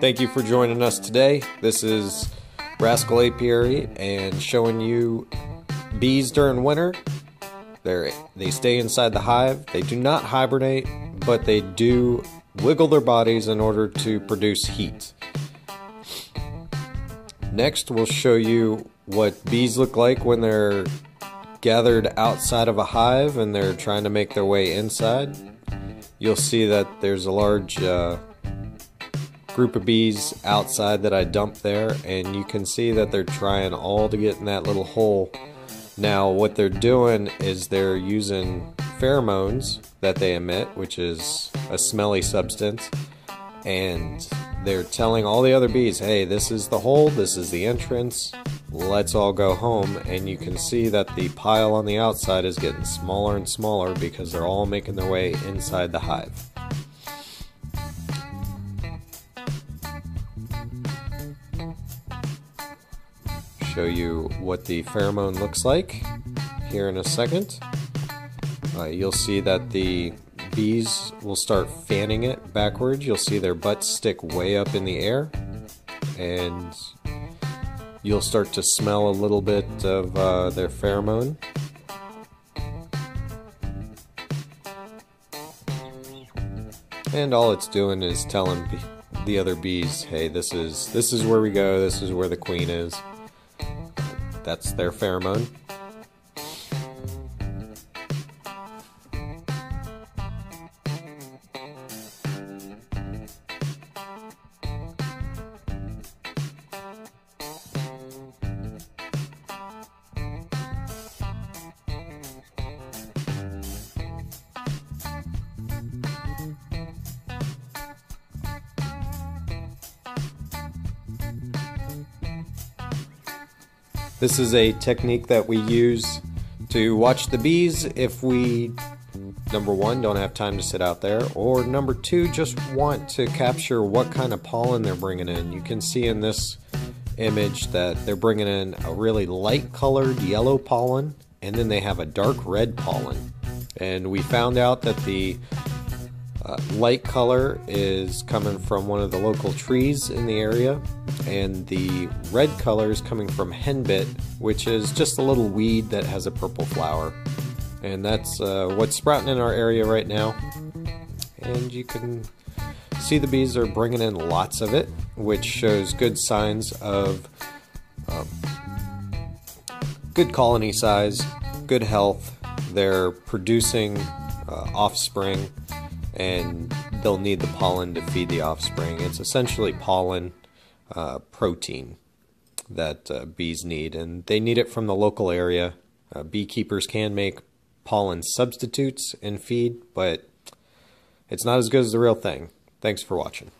Thank you for joining us today. This is Rascal Apiary and showing you bees during winter. They stay inside the hive. They do not hibernate, but they do wiggle their bodies in order to produce heat. Next, we'll show you what bees look like when they're gathered outside of a hive and they're trying to make their way inside. You'll see that there's a large group of bees outside that I dumped there, and you can see that they're trying all to get in that little hole. Now what they're doing is they're using pheromones that they emit, which is a smelly substance, and they're telling all the other bees, hey, this is the hole, this is the entrance, let's all go home. And you can see that the pile on the outside is getting smaller and smaller because they're all making their way inside the hive. Show you what the pheromone looks like here in a second. You'll see that the bees will start fanning it backwards. You'll see their butts stick way up in the air, and you'll start to smell a little bit of their pheromone. And all it's doing is telling the other bees, hey, this is where we go, this is where the queen is. That's their pheromone. This is a technique that we use to watch the bees if we, number one, don't have time to sit out there, or number two, just want to capture what kind of pollen they're bringing in. You can see in this image that they're bringing in a really light colored yellow pollen, and then they have a dark red pollen. And we found out that the light color is coming from one of the local trees in the area, and the red color is coming from henbit, which is just a little weed that has a purple flower. And that's what's sprouting in our area right now. And you can see the bees are bringing in lots of it, which shows good signs of good colony size, good health. They're producing offspring, and they'll need the pollen to feed the offspring. It's essentially pollen protein that bees need, and they need it from the local area. Beekeepers can make pollen substitutes and feed, but it's not as good as the real thing. Thanks for watching.